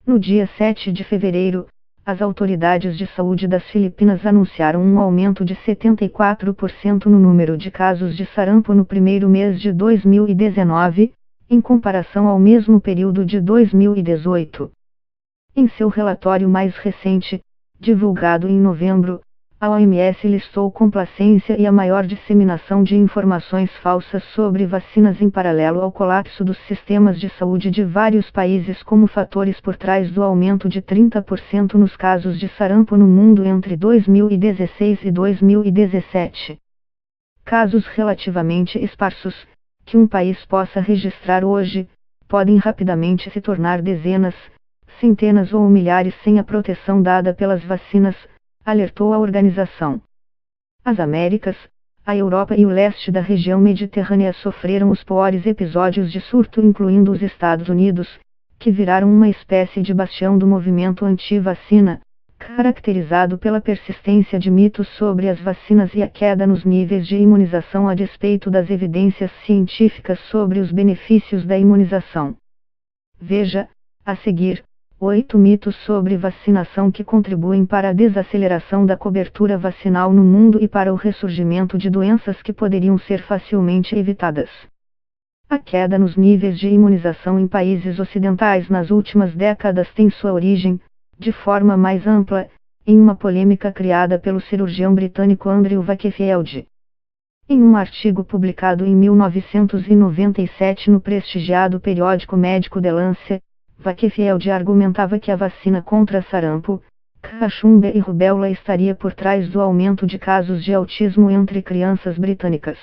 No dia 7 de fevereiro, as autoridades de saúde das Filipinas anunciaram um aumento de 74% no número de casos de sarampo no primeiro mês de 2019, em comparação ao mesmo período de 2018. Em seu relatório mais recente, divulgado em novembro, a OMS listou complacência e a maior disseminação de informações falsas sobre vacinas em paralelo ao colapso dos sistemas de saúde de vários países como fatores por trás do aumento de 30% nos casos de sarampo no mundo entre 2016 e 2017. Casos relativamente esparsos, que um país possa registrar hoje, podem rapidamente se tornar dezenas, centenas ou milhares sem a proteção dada pelas vacinas, alertou a organização. As Américas, a Europa e o leste da região mediterrânea sofreram os piores episódios de surto, incluindo os Estados Unidos, que viraram uma espécie de bastião do movimento anti-vacina, caracterizado pela persistência de mitos sobre as vacinas e a queda nos níveis de imunização a despeito das evidências científicas sobre os benefícios da imunização. Veja, a seguir, 8 mitos sobre vacinação que contribuem para a desaceleração da cobertura vacinal no mundo e para o ressurgimento de doenças que poderiam ser facilmente evitadas. A queda nos níveis de imunização em países ocidentais nas últimas décadas tem sua origem, de forma mais ampla, em uma polêmica criada pelo cirurgião britânico Andrew Wakefield. Em um artigo publicado em 1997 no prestigiado periódico médico The Lancet, Wakefield argumentava que a vacina contra sarampo, cachumba e rubéola estaria por trás do aumento de casos de autismo entre crianças britânicas.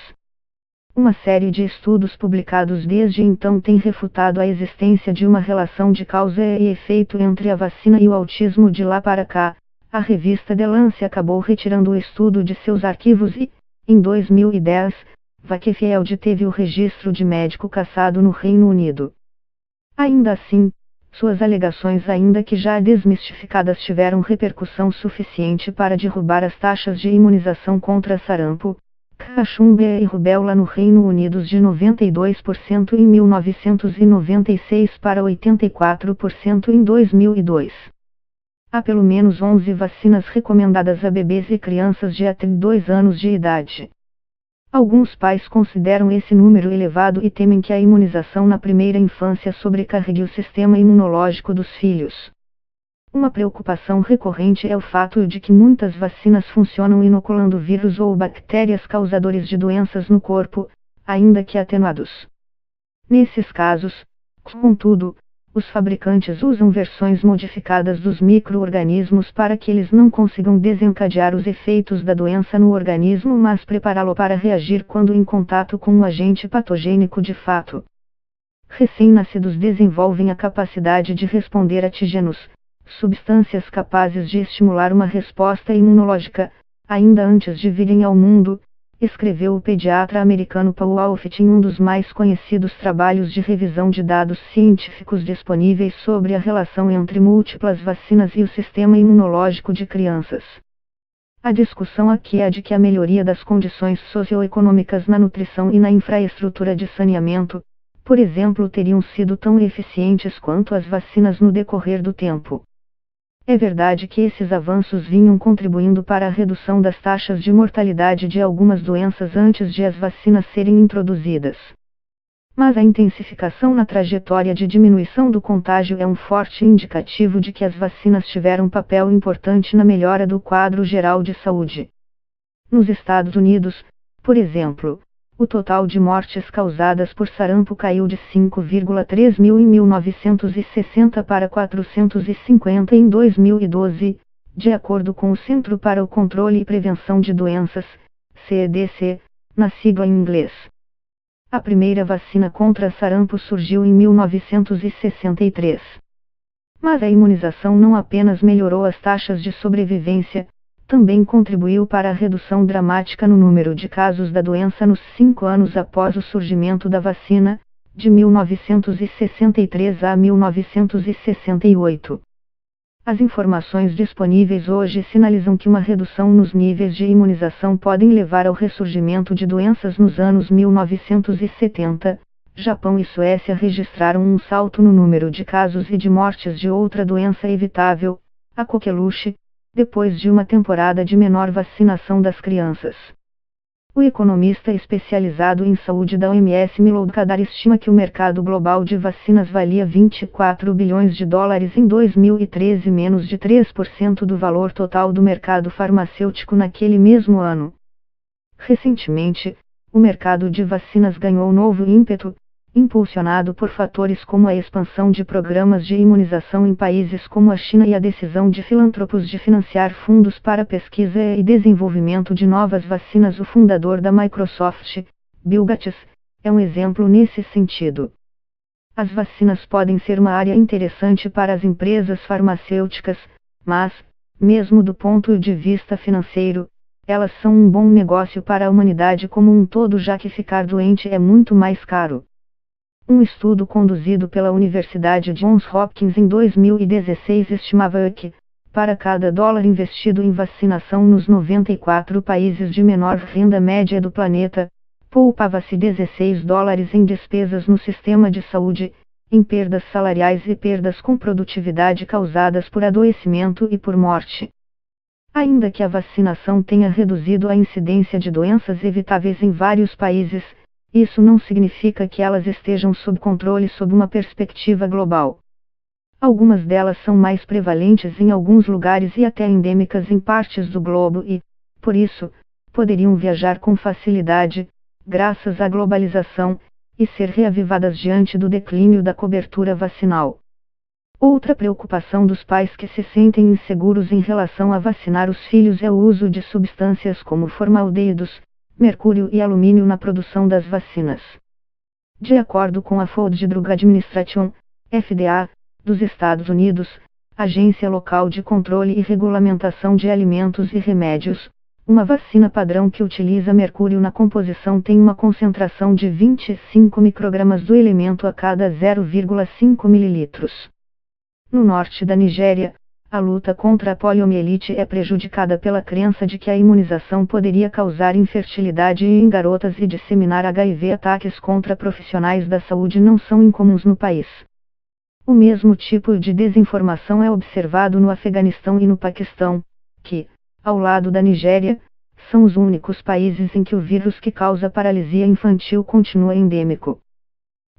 Uma série de estudos publicados desde então tem refutado a existência de uma relação de causa e efeito entre a vacina e o autismo. De lá para cá, a revista The Lancet acabou retirando o estudo de seus arquivos e, em 2010, Wakefield teve o registro de médico cassado no Reino Unido. Ainda assim, suas alegações, ainda que já desmistificadas, tiveram repercussão suficiente para derrubar as taxas de imunização contra sarampo, cachumba e rubéola no Reino Unido de 92% em 1996 para 84% em 2002. Há pelo menos 11 vacinas recomendadas a bebês e crianças de até 2 anos de idade. Alguns pais consideram esse número elevado e temem que a imunização na primeira infância sobrecarregue o sistema imunológico dos filhos. Uma preocupação recorrente é o fato de que muitas vacinas funcionam inoculando vírus ou bactérias causadores de doenças no corpo, ainda que atenuados. Nesses casos, contudo, os fabricantes usam versões modificadas dos micro-organismos para que eles não consigam desencadear os efeitos da doença no organismo, mas prepará-lo para reagir quando em contato com um agente patogênico de fato. Recém-nascidos desenvolvem a capacidade de responder a antígenos, substâncias capazes de estimular uma resposta imunológica, ainda antes de virem ao mundo, escreveu o pediatra americano Paul Alfit em um dos mais conhecidos trabalhos de revisão de dados científicos disponíveis sobre a relação entre múltiplas vacinas e o sistema imunológico de crianças. A discussão aqui é de que a melhoria das condições socioeconômicas na nutrição e na infraestrutura de saneamento, por exemplo, teriam sido tão eficientes quanto as vacinas no decorrer do tempo. É verdade que esses avanços vinham contribuindo para a redução das taxas de mortalidade de algumas doenças antes de as vacinas serem introduzidas. Mas a intensificação na trajetória de diminuição do contágio é um forte indicativo de que as vacinas tiveram papel importante na melhora do quadro geral de saúde. Nos Estados Unidos, por exemplo, o total de mortes causadas por sarampo caiu de 5,3 mil em 1960 para 450 em 2012, de acordo com o Centro para o Controle e Prevenção de Doenças, CDC, na sigla em inglês. A primeira vacina contra sarampo surgiu em 1963. Mas a imunização não apenas melhorou as taxas de sobrevivência, também contribuiu para a redução dramática no número de casos da doença nos 5 anos após o surgimento da vacina, de 1963 a 1968. As informações disponíveis hoje sinalizam que uma redução nos níveis de imunização podem levar ao ressurgimento de doenças nos anos 1970, Japão e Suécia registraram um salto no número de casos e de mortes de outra doença evitável, a coqueluche, depois de uma temporada de menor vacinação das crianças. O economista especializado em saúde da OMS Milou Kadar estima que o mercado global de vacinas valia 24 bilhões de dólares em 2013, menos de 3% do valor total do mercado farmacêutico naquele mesmo ano. Recentemente, o mercado de vacinas ganhou novo ímpeto, impulsionado por fatores como a expansão de programas de imunização em países como a China e a decisão de filântropos de financiar fundos para pesquisa e desenvolvimento de novas vacinas. O fundador da Microsoft, Bill Gates, é um exemplo nesse sentido. As vacinas podem ser uma área interessante para as empresas farmacêuticas, mas, mesmo do ponto de vista financeiro, elas são um bom negócio para a humanidade como um todo, já que ficar doente é muito mais caro. Um estudo conduzido pela Universidade Johns Hopkins em 2016 estimava que, para cada dólar investido em vacinação nos 94 países de menor renda média do planeta, poupava-se 16 dólares em despesas no sistema de saúde, em perdas salariais e perdas com produtividade causadas por adoecimento e por morte. Ainda que a vacinação tenha reduzido a incidência de doenças evitáveis em vários países, isso não significa que elas estejam sob controle sob uma perspectiva global. Algumas delas são mais prevalentes em alguns lugares e até endêmicas em partes do globo e, por isso, poderiam viajar com facilidade, graças à globalização, e ser reavivadas diante do declínio da cobertura vacinal. Outra preocupação dos pais que se sentem inseguros em relação a vacinar os filhos é o uso de substâncias como formaldeídos, mercúrio e alumínio na produção das vacinas. De acordo com a Food Drug Administration, FDA, dos Estados Unidos, Agência Local de Controle e Regulamentação de Alimentos e Remédios, uma vacina padrão que utiliza mercúrio na composição tem uma concentração de 25 microgramas do elemento a cada 0,5 ml. No norte da Nigéria, a luta contra a poliomielite é prejudicada pela crença de que a imunização poderia causar infertilidade em garotas e disseminar HIV. Ataques contra profissionais da saúde não são incomuns no país. O mesmo tipo de desinformação é observado no Afeganistão e no Paquistão, que, ao lado da Nigéria, são os únicos países em que o vírus que causa paralisia infantil continua endêmico.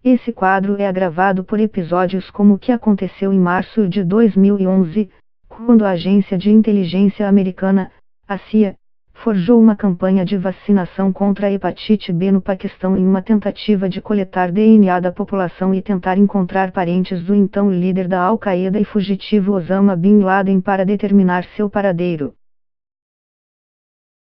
Esse quadro é agravado por episódios como o que aconteceu em março de 2011, quando a agência de inteligência americana, a CIA, forjou uma campanha de vacinação contra a hepatite B no Paquistão em uma tentativa de coletar DNA da população e tentar encontrar parentes do então líder da Al-Qaeda e fugitivo Osama Bin Laden para determinar seu paradeiro.